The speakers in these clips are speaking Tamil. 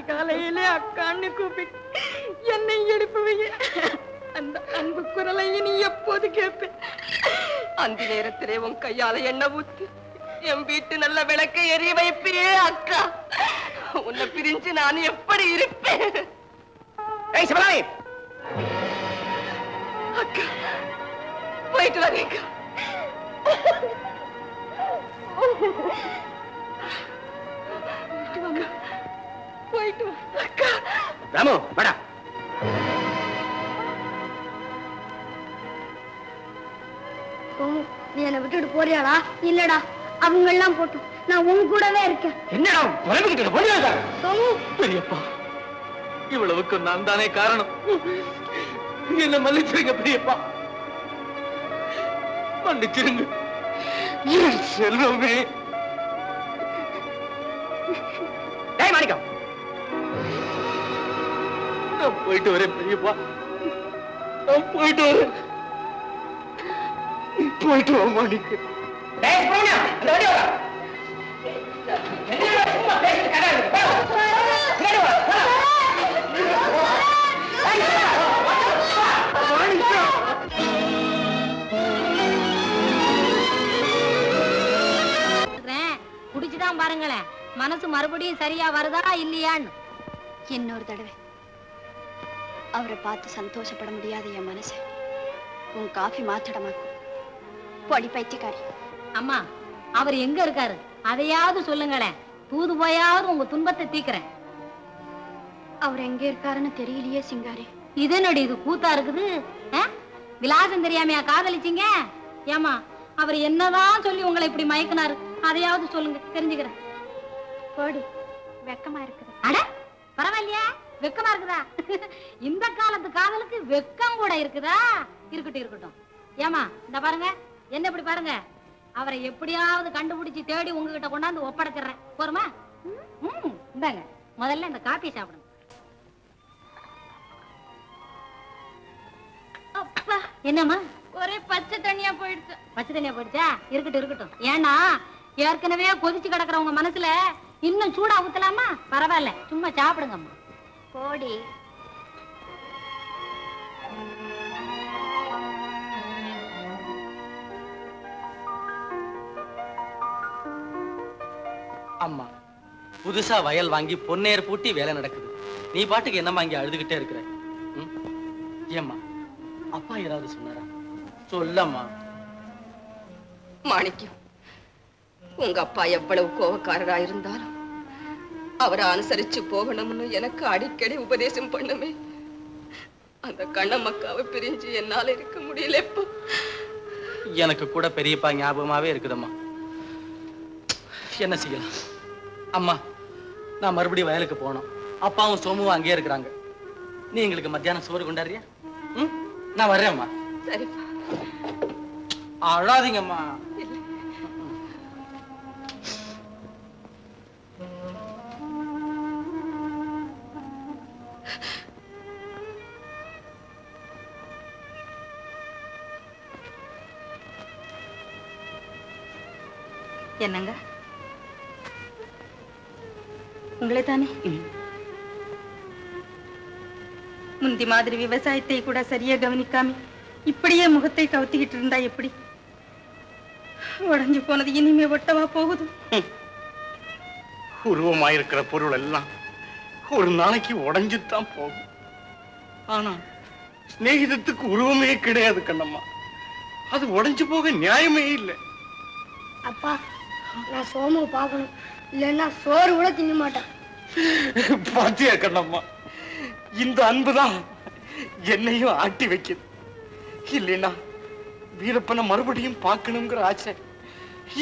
அதிகாலையிலே அக்கான்னு கூப்பிட்டு என்னை எழுப்புவீங்க. அந்த அன்பு குரலை நீ எப்போது கேட்பேன்? அந்த நேரத்திலே உன் கையால எண்ணெய் ஊத்தி என் வீட்டு நல்ல விளக்கை எரிய வைப்பியே அக்கா. உன்னை பிரிஞ்சு நான் எப்படி இருப்பேன்? அக்கா போயிட்டு வரேங்க. போயிட்டு அக்கா. ராமு வாடா. நீ என்னை விட்டுட்டு போறியாடா? இல்லடா, அவங்க எல்லாம் போட்டும் நான் உன் கூடவே இருக்கேன். என்னடா பெரியப்பா, இவ்வளவுக்கு நான் தானே காரணம். என்ன மன்னிச்சிருங்க பெரியப்பா, மன்னிச்சிருங்க. செல்வமே. மாணிக்கம், நான் போயிட்டு வரேன் பெரியப்பா, நான் போயிட்டு வரேன். போயிட்டு வா மாணிக்கம். குடிச்சுதான் பாருங்களேன், மனசு மறுபடியும் சரியா வருதா இல்லையான்னு. இன்னொரு தடவை அவரை பார்த்து சந்தோஷப்பட முடியாத என் மனசு உன் காஃபி மாத்தடமாக்கும். பொடி பைத்தியக்காரி. அம்மா, அவர் எங்க இருக்காரு அதையாவது சொல்லுங்களேன், தூது போயாவது உங்க துன்பத்தை தீக்கிறேன். அவர் எங்க இருக்காருன்னு தெரியலையே சிங்காரி. இது என்னடி இது கூத்தா இருக்குது? விலாசம் தெரியாமையா காதலிச்சீங்க? ஏமா, அவர் என்னதான் சொல்லி உங்களை இப்படி மயக்கினாரு, அதையாவது சொல்லுங்க, தெரிஞ்சுக்கிறேன். போடி, வெக்கமா இருக்குது. அட பரவாயில்லையா, வெக்கமா இருக்குதா? இந்த காலத்து காதலுக்கு வெக்கம் கூட இருக்குதா? இருக்கட்டும் இருக்கட்டும். ஏமா, இந்த பாருங்க, என்ன இப்படி பாருங்க, அவரை எப்படியாவது கண்டுபிடிச்சு தேடி உங்ககிட்ட கொண்டாந்து ஒப்படைச்சிடுறேன். போருமா? இந்தாங்க, முதல்ல இந்த காப்பி சாப்பிடுங்க. அப்பா, என்னம்மா ஒரே பச்சை தண்ணியா போயிடுச்சு. பச்சை தண்ணியா போயிடுச்சா? இருக்கட்டும் இருக்கட்டும். ஏன்னா ஏற்கனவே கொதிச்சு கிடக்குறவங்க மனசுல இன்னும் சூடா ஊத்தலாமா? பரவாயில்ல, சும்மா சாப்பிடுங்கம்மா. போடி. அம்மா, புதுசா வயல் வாங்கி பொன்னேர் பூட்டி வேலை நடக்குது. நீ பாட்டுக்கு என்னம்மா இங்க அழுதுகிட்டே இருக்கிற? ஏம்மா, அப்பா ஏதாவது சொன்னாரா? சொல்லம்மா. மாணிக்கம், உங்க அப்பா எவ்வளவு கோபக்காரரா இருந்தாலும் அவரை அனுசரிச்சு போகணும்னு எனக்கு அடிக்கடி உபதேசம் பண்ணுமே. அந்த கண்ணம்மக்காவை பிரிஞ்சு என்னால இருக்க முடியல. இப்போ எனக்கு கூட பெரியப்பா ஞாபகமாவே இருக்குதம்மா. என்ன செய்யலாம்? அம்மா, நான் மறுபடியும் வயலுக்கு போனோம். அப்பாவும் சோமுவும் அங்கேயே இருக்கிறாங்க. நீ எங்களுக்கு மத்தியானம் சோறு கொண்டாடுறியா? நான் வர்றேன்மா. சரிப்பா. அழாதீங்கம்மா. என்னங்க, உங்களை தானே? முந்தி மாதிரி விவசாயத்தை கூட சரியா கவனிக்காம இப்படியே முகத்தை கவுத்திக்கிட்டு இருந்தா எப்படி? உடைஞ்சு போனது இனிமே ஒட்டவா போகுது? உருவமாயிருக்கிற பொருள் எல்லாம் ஒரு நாளைக்கு உடைஞ்சுதான் போகும். ஆனா சிநேகிதத்துக்கு உருவமே கிடையாது கண்ணம்மா. அது உடைஞ்சு போக நியாயமே இல்லை. அப்பா, நான் சோமுவை பார்க்கணும், இல்லைன்னா சோறு கூட திங்க மாட்டேன். பாத்தியா கண்ணம்மா, இந்த அன்புதான் என்னையும் ஆட்டி வைக்குது. இல்லைன்னா வீரப்பனை மறுபடியும் பார்க்கணுங்கிற ஆசை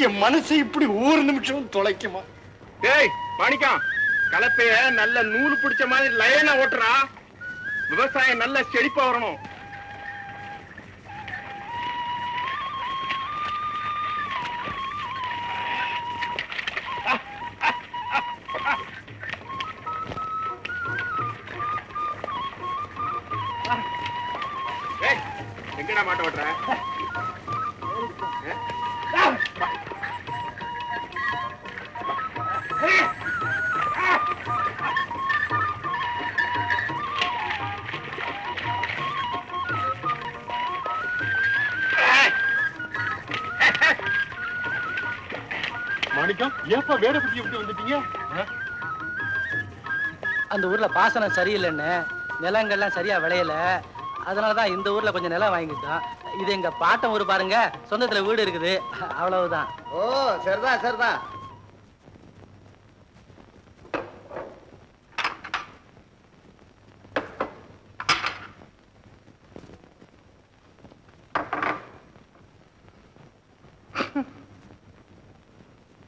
என் மனசை இப்படி ஒவ்வொரு நிமிஷம் தொலைக்குமா? ஏய் மாணிக்கம், கலப்பைய நல்ல நூல் பிடிச்ச மாதிரி லைனா ஓட்டுறா. விவசாயம் நல்ல செழிப்பா வரணும். எங்கடா மாட்ட ஓட்டுற? ஏப்பா வேற பத்தி எப்படி வந்துட்டீங்க? அந்த ஊர்ல பாசனம் சரியில்லைன்னு நிலங்கள்லாம் சரியா விளையல. அதனாலதான் இந்த ஊர்ல கொஞ்சம் நிலம் வாங்கிட்டோம். இது எங்க பாட்டம் ஊர் பாருங்க, சொந்தத்துல வீடு இருக்குது, அவ்வளவுதான். ஓ சரிதான் சரிதான்.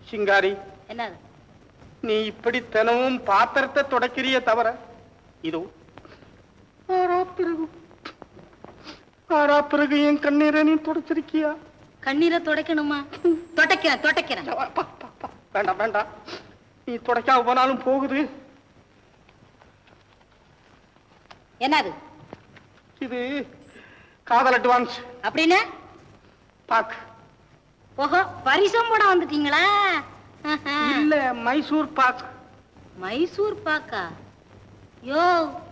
சிங்காரி, என்னது? நீ இப்படி தினமும் பாத்திரத்தை தொடக்கிறிய தவிர இதோ பிறகு என் கண்ணீரை நீ தொடச்சிருக்கியா? கண்ணீரை துடைக்கணுமா? தொடைக்கிறேன். வேண்டாம் வேண்டாம், நீ தொடக்காம போனாலும் போகுது. என்னது இது காதல் அட்வான்ஸ். அப்படின்னு? பாக்கு. ஓஹோ, பரிசம் போட வந்துட்டீங்களா? இல்ல, மைசூர் பாக். மைசூர் பாக்கா? யோ,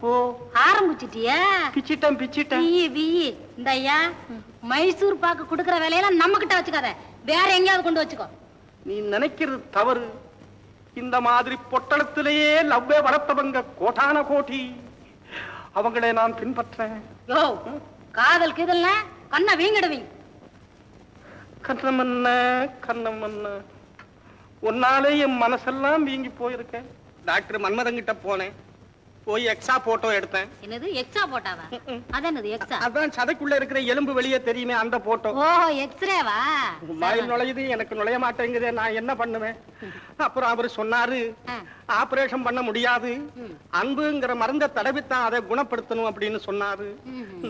ஓ ஆரம்பிச்சிட்டியா? பிச்சிட்டேன். பியி இந்த ஐயா, மைசூர் பாக்கு குடுக்கற வேலையெல்லாம் நம்ம கிட்ட வச்சுக்காத, வேற எங்கேயாவது கொண்டு வச்சுக்கோ. நீ நினைக்கிறது தவறு. இந்த மாதிரி பொட்டலத்திலேயே லவ்வே வளர்த்தவங்க கோட்டான கோட்டி, அவங்களே நான் பின்பற்றேன். யோ, காதல் கீதல்னா கண்ணை வீங்கிடுவீங்க. கண்ணமன்ன உன்னாலே என் மனசெல்லாம் வீங்கி போயிருக்கேன். டாக்டர் மன்மதங்கிட்ட போனேன், போய் எக்ஸா போட்டோ எடுத்தேன். என்னது எக்ஸா போட்டாவா? அது என்னது எக்ஸா? அதான் சதைக்குள்ள இருக்கிற எலும்பு வெளியே தெரியுமே, அந்த போட்டோ. ஓஹோ, எக்ஸ்ரேவா? வாயில் நுழையுது, எனக்கு நுழைய மாட்டேங்குது, நான் என்ன பண்ணுவேன்? அப்புறம் அவரு சொன்னாரு, ஆபரேஷன் பண்ண முடியாது, அன்புங்கிற மருந்தை தடவித்தான் அதை குணப்படுத்தணும் அப்படின்னு சொன்னாரு.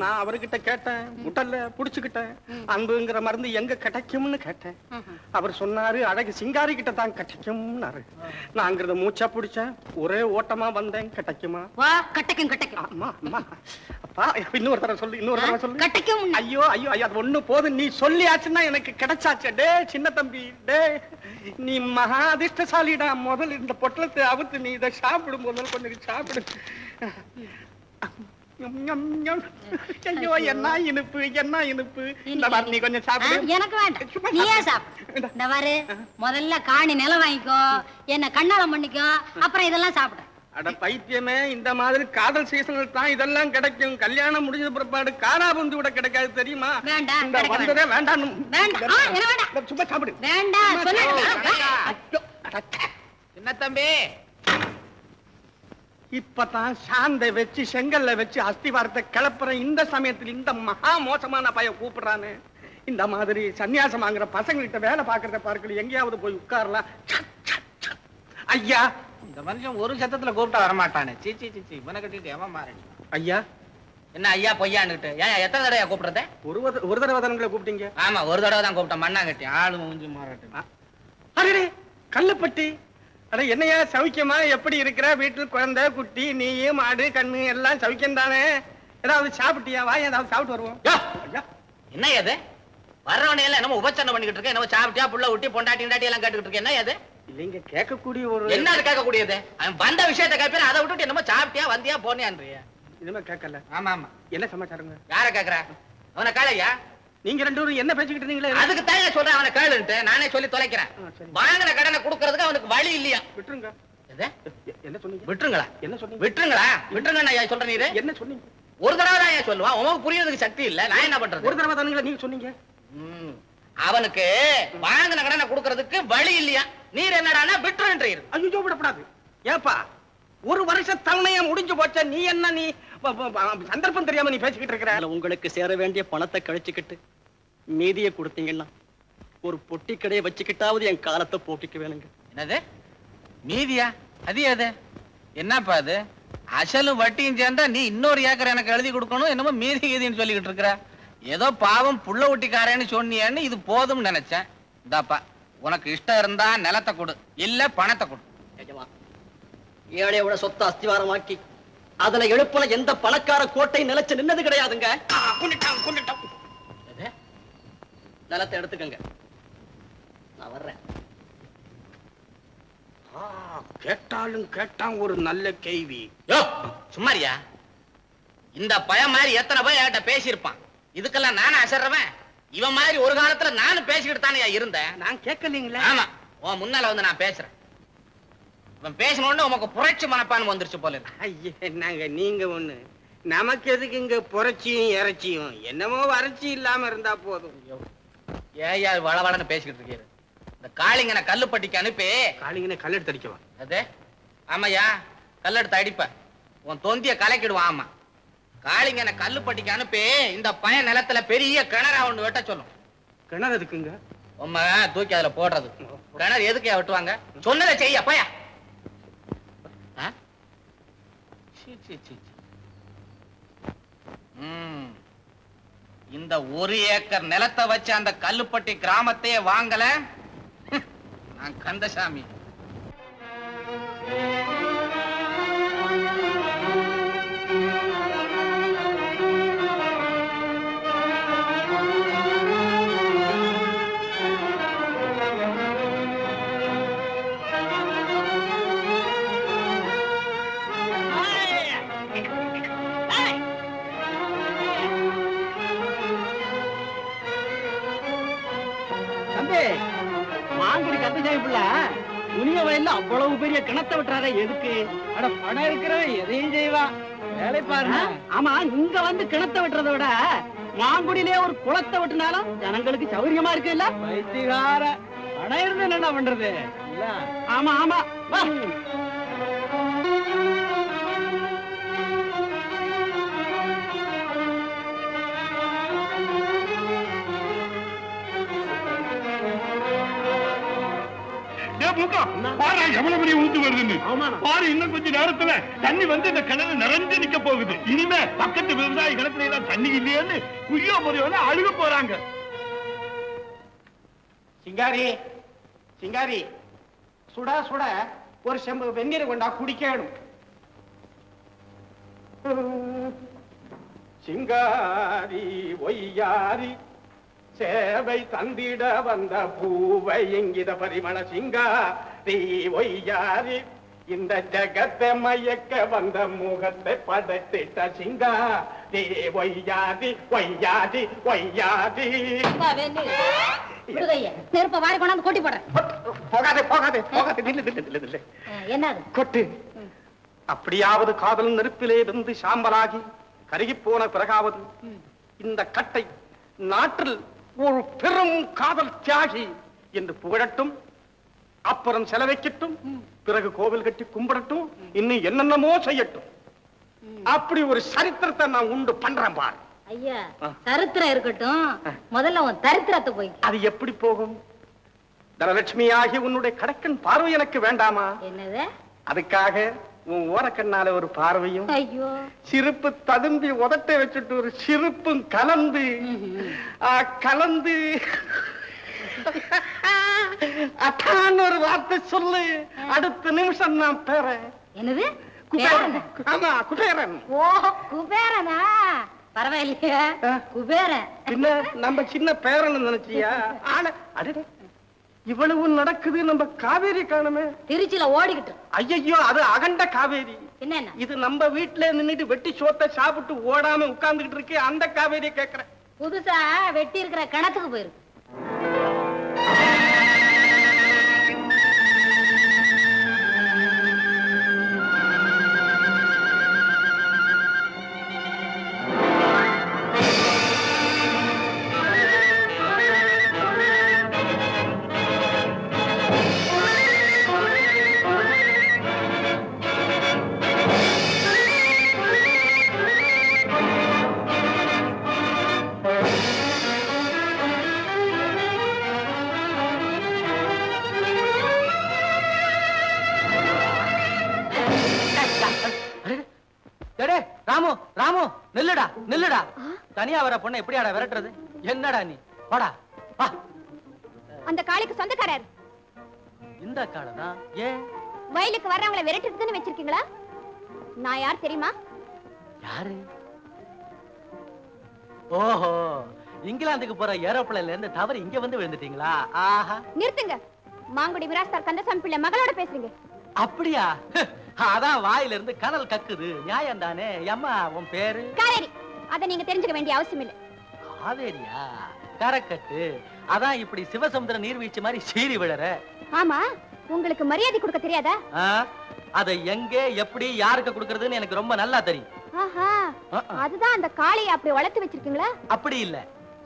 நான் அவர்கிட்ட கேட்டேன், முட்டல்ல புடிச்சுக்கிட்டேன், அன்புங்கிற மருந்து எங்க கிடைக்கும்னு கேட்டேன். அவர் சொன்னாரு, அழகு சிங்காரி கிட்ட தான் கிடைக்கும்னாரு. நாங்கிறத மூச்சா பிடிச்சேன், ஒரே ஓட்டமா வந்தேன். கிடைக்குமா? வா, கிடைக்கும். அம்மா அம்மா அப்பா, இன்னொரு தடவை சொல்லு. கிடைக்கும். ஐயோ அது ஒண்ணு போதும், நீ சொல்லியாச்சுன்னா எனக்கு கிடைச்சாச்சு. டே சின்ன தம்பி, டே நீ மகா அதிர்ஷ்டசாலிடா. முதல்ல இந்த பொட்டலத்தை அவுத்து நீ இதை சாப்பிடு, முதல்ல கொஞ்சம் சாப்பிடு. ஐயோ என்ன இனிப்பு. இந்த மாதிரி நீ கொஞ்சம் சாப்பிடு. எனக்கு வேண்டாம், நீயே சாப்பிடு. இந்த பாரு, முதல்ல காணி நிலம் வாங்கிக்கோ, என்ன கண்ணாலம் பண்ணிக்கோ, அப்புறம் இதெல்லாம் சாப்பிடு. அட பைத்தியமே, இந்த மாதிரி காதல் சீசனில் தான் இதெல்லாம் கிடைக்கும். கல்யாணம் முடிஞ்ச பிற்பாடு காரா புந்து கூட கிடைக்காது, தெரியுமா? வேண்டாம், இந்த வந்ததே வேண்டாம். சும்மா சாப்பிடு. வேண்டாம் என்ன தம்பி, இப்பதான் சாந்தை வச்சு செங்கல்ல வச்சு அஸ்திவாரத்தை கிளப்புற இந்த சமயத்தில் இந்த மகா மோசமான பையன் கூப்பிடுறானே. இந்த மாதிரி சன்னியாசம் வாங்குற பசங்கள்கிட்ட வேலை பாக்குறத பார்க்கல, எங்கேயாவது போய் உட்காரலாம். ஐயா, இந்த மனுஷன் ஒரு சத்தத்துல கூப்பிட்டா வரமாட்டானே. சீச்சி இவனை கட்டிட்டு எவன் மாறடி. ஐயா. என்ன ஐயா பொய்யான்னுட்டு? ஏன் எத்தனை தடவை கூப்பிடுறத? ஒரு தடவை தானே கூப்பிட்டீங்க? ஆமா, ஒரு தடவை தான் கூப்பிட்டேன். மண்ணா கட்டி ஆளு மூஞ்சி மாறட்டு. அரே கல்லுப்பட்டி, அட என்னையா சௌக்கியமா? எப்படி இருக்கிற? வீட்டில் குழந்தை குட்டி, நீயும் மாடு கண்ணு எல்லாம் சௌக்கியம் தானே? ஏதாவது சாப்பிட்டியா? வா, ஏதாவது சாப்பிட்டு வருவோம். என்ன ஏது வர்றவனே எல்லாம் என்னமோ உபச்சரணை பண்ணிக்கிட்டு இருக்க, என்னமோ சாப்பிட்டியா புள்ள ஊட்டி பொண்டாட்டி எல்லாம் கேட்டுக்கிட்டு இருக்க. என்ன ஏது? இல்லைங்க, கேட்கக்கூடிய ஒரு என்ன கேட்கக்கூடியது? அவன் வந்த விஷயத்தை கேட்பேன், அதை விட்டுட்டு என்னமோ சாப்பிட்டியா வந்தியா போனியான்றிய. இனிமே கேட்கல. ஆமா ஆமா. என்ன சமாச்சாரங்க? யார கேக்குற? அவனை கேளையா? நீங்க ரெண்டு பேரும் என்ன பேசிக்கிட்டு இருந்தீங்களே? அதுக்கு தான் சொல்றேன், அவனை கேளுன்ட்டு நானே சொல்லி தொலைக்கிறேன். வாங்கின கடனை கொடுக்கறதுக்கு அவனுக்கு வழி இல்லையா? விட்டுருங்க. என்ன சொன்னீங்க? விட்டுருங்களா? என்ன சொன்னீங்க? விட்டுருங்க சொல்ற நீரு என்ன சொன்னீங்க? ஒரு தடவை தான் ஏன் சொல்லுவான், உனக்கு புரியறதுக்கு சக்தி இல்ல, நான் என்ன பண்றது? ஒரு தடவை தானுங்களா நீங்க சொன்னீங்க? அவனுக்கு வாங்கின கடனை கொடுக்கறதுக்கு வழி இல்லையா? நீர் என்னடானா விட்டுருன்றீர். ஐயோ விடப்படாது. ஏப்பா, ஒரு வருஷ தவணையா முடிஞ்சு போச்ச, நீ என்ன நீ சந்தர்ப்பம் தெரியாம நீ பேசிக்கிட்டு இருக்கிற? உங்களுக்கு சேர வேண்டிய பணத்தை கழிச்சுக்கிட்டு மீதியை கொடுத்தீங்கன்னா ஒரு பொட்டி கடையை வச்சுக்கிட்டாவது என் காலத்தை போக்கிக்க வேணுங்க. என்னது மீதியா? அது எது? என்னப்பா அது? அசலும் வட்டியும் சேர்ந்தா நீ இன்னொரு ஏக்கர் எனக்கு எழுதி கொடுக்கணும், என்னமோ மீதி கீதின்னு சொல்லிக்கிட்டு இருக்கிற. ஏதோ பாவம் புள்ள ஒட்டிக்காரன்னு சொன்னியன்னு இது போதும் நினைச்சேன். இந்தாப்பா, உனக்கு இஷ்டம் இருந்தா நிலத்தை கொடு, இல்ல பணத்தை கொடு. ஏழையோட சொத்தை அஸ்திவாரமாக்கி அதுல எழுப்புல எந்த பணக்கார கோட்டை நிலைச்சு நின்னது கிடையாதுங்க. நிலத்தை எடுத்துக்கங்க, நான் வர்றேன். கேட்டான் ஒரு நல்ல கேள்வி. யோ சும்மாரியா, இந்த பையன் மாதிரி எத்தனை பேர் என்கிட்ட பேசியிருப்பான், இதுக்கெல்லாம் நானும் அசர்றவன். இவன் மாதிரி ஒரு காலத்துல நானும் பேசிக்கிட்டு தானே இருந்தேன். நான் கேட்கலீங்களா? ஆமா, உன் முன்னால வந்து நான் பேசுறேன். இவன் பேசணும்னு உனக்கு புரட்சி மனப்பான்மை வந்துருச்சு போல இருக்கு. ஐயே நாங்க நீங்க ஒண்ணு, நமக்கு எதுக்கு இங்க புரட்சியும் இறைச்சியும்? என்னமோ வறட்சி இல்லாம இருந்தா போதும். ஏயா வளவளன்னு பேசிக்கிட்டு இருக்கீரு? இந்த காளிங்கனை கல்லுப்பட்டிக்கு அனுப்பி. காளிங்கனை கல்லெடுத்து அடிக்கவா? அது ஆமாய்யா, கல்லெடுத்து அடிப்ப, உன் தொந்திய கலக்கிடுவான். ஆமா, காளிங்கனை கல்லுப்பட்டிக்கு அனுப்பி இந்த பையன் நிலத்துல பெரிய கிணறா ஒண்ணு வெட்ட சொல்லும். கிணறு எதுக்குங்க? உம்மை தூக்கி அதுல போடுறது. கிணறு எதுக்கு வெட்டுவாங்க? சொன்னதை செய்ய பையா. இந்த 1 ஏக்கர் நிலத்தை வச்சு அந்த கல்லுப்பட்டி கிராமத்தையே வாங்கல நான் கந்தசாமி. தம்பி, மாங்குடி கந்தசாமி பிள்ளை துணிய வயல்ல அவ்வளவு பெரிய கிணத்தை விட்டுறாரு எதுக்கு? அட பணம் இருக்கிறவன் எதையும் செய்வான். வேலை பாருங்க. ஆமா, இங்க வந்து கிணத்தை விட்டுறதை விட மாங்குடியிலே ஒரு குளத்தை விட்டுனாலும் ஜனங்களுக்கு சௌகரியமா இருக்கு இல்ல? வைத்திகார பணம் இருந்து என்ன பண்றது? ஆமா ஆமா, வா. எவ்வளவு பெரிய ஊத்து வருதுன்னு பாரு. இன்னும் கொஞ்ச நேரத்துல தண்ணி வந்து இந்த கிணறு நிறைஞ்சு நிக்க போகுது. இனிமே பக்கத்து விவசாய கிணத்துல எல்லாம் தண்ணி இல்லையேன்னு குய்யோ முறையோட அழுக போறாங்க. சிங்காரி, சிங்காரி, சுட சுட ஒரு செம்பு வெந்நீர் கொண்டா குடிக்கணும். சிங்காரி ஒய்யாரி சேவை தந்திட வந்த பூவை எங்கித பரிமள சிங்காரி ஒய்யாரி இந்த ஜகத்தை மயக்க வந்த முகத்தை படைத்திட்ட சிங்காரி ஒய்யாரி ஒய்யாரி ஒய்யாரி. நெருப்ப வாரி கொண்டாந்து கொட்டி போடுறேன். போகாதே போகாதே போகாதே, நில்லு நில்லு நில்லு நில்லு. என்னது? கொட்டு. அப்படியாவது காதல் நெருப்பிலே இருந்து சாம்பலாகி கருகி போன பிறகாவது இந்த கட்டை நாட்டில் ஒரு பெரும் காதல் தியாகி என்று புகழட்டும், அப்புறம் செலவைக்கட்டும், பிறகு கோவில் கட்டி கும்பிடட்டும், இன்னும் என்னென்னமோ செய்யட்டும். அப்படி ஒரு சரித்திரத்தை நான் உண்டு பண்றேன் பாரு. ஐயா, சரித்திரம் இருக்கட்டும், முதல்ல உன் தரித்திரத்தை போய். அது எப்படி போகும்? தனலட்சுமி ஆகி உன்னுடைய கடக்கன் பார்வை எனக்கு வேண்டாமா? என்னது? அதுக்காக உன் ஓரக்கண்ணால ஒரு பார்வையும், ஐயோ, சிரிப்பு ததும்பி உதட்டை வச்சுட்டு ஒரு சிரிப்பும் கலந்து கலந்து அட்டான்னு ஒரு வார்த்தை சொல்லு, அடுத்த நிமிஷம் நான் பேரன். என்னது? ஆமா, குபேரன். ஓ, குபேரனா? பரவாயில்லையா? குபேரன். பின்ன நம்ம சின்ன பேரன் நினைச்சியா? ஆனா அடடே, இவ்வளவு நடக்குது, நம்ம காவேரி காணுமே. திருச்சியில ஓடிக்கிட்டு. ஐயோ, அது அகண்ட காவேரி. என்ன? இது நம்ம வீட்டுல நின்னுட்டு வெட்டி சோத்தை சாப்பிட்டு ஓடாம உட்கார்ந்துகிட்டு இருக்கு, அந்த காவேரியை கேக்குறேன். புதுசா வெட்டி இருக்கிற கிணத்துக்கு போயிருக்கு. ராமு, ராமு, நில்லுடா நில்லுடா. தனியா வர பொண்ணை எப்படியாடா விரட்டுறது? என்னடா நீ? வாடா வா. அந்த காளிக்கு சொந்தக்காரர். இந்த காலனா? ஏன் வயலுக்கு வர்றவங்களை விரட்டுறதுன்னு வச்சிருக்கீங்களா? நான் யார் தெரியுமா? யாரு? ஓஹோ, இங்கிலாந்துக்கு போற ஏரோப்ளேன்ல இருந்து தவறு இங்க வந்து விழுந்துட்டீங்களா? ஆஹா, நிறுத்துங்க. மாங்குடி மிராஸ்தார் கந்தசாமி பிள்ளை மகளோட பேசுறீங்க. அப்படியா? அதான் வாயில இருந்து கனல் கக்குது. நியாயம் தானே. அம்மா, உன் பேரு? காவேரி. அதை நீங்க தெரிஞ்சுக்க வேண்டிய அவசியம் இல்லை. காவேரியா? கரக்கட்டு. அதான் இப்படி சிவசமுத்திர நீர்வீழ்ச்சி மாதிரி சீறி விழற. ஆமா உங்களுக்கு மரியாதை கொடுக்க தெரியாதா? அதை எங்க எப்படி யாருக்கு கொடுக்கறதுன்னு எனக்கு ரொம்ப நல்லா தெரியும். ஆஹா, அதுதான் அந்த காளையை அப்படி வளர்த்து வச்சிருக்கீங்களா? அப்படி இல்ல,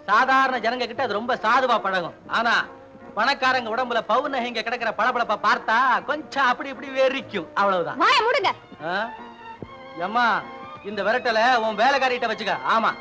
சாதாரண ஜனங்க கிட்ட அது ரொம்ப சாதுவா பழகும். ஆனா பணக்காரங்க உடம்புல பவுனஹிங்க கிடக்கிற பளபளப்ப பார்த்தா கொஞ்சம் அப்படி இப்படி வெறிக்கும், அவ்வளவுதான். வாய மூடுங்க. அம்மா, இந்த விரட்டல உன் வேலைக்காரிட்ட வச்சுக்க. ஆமா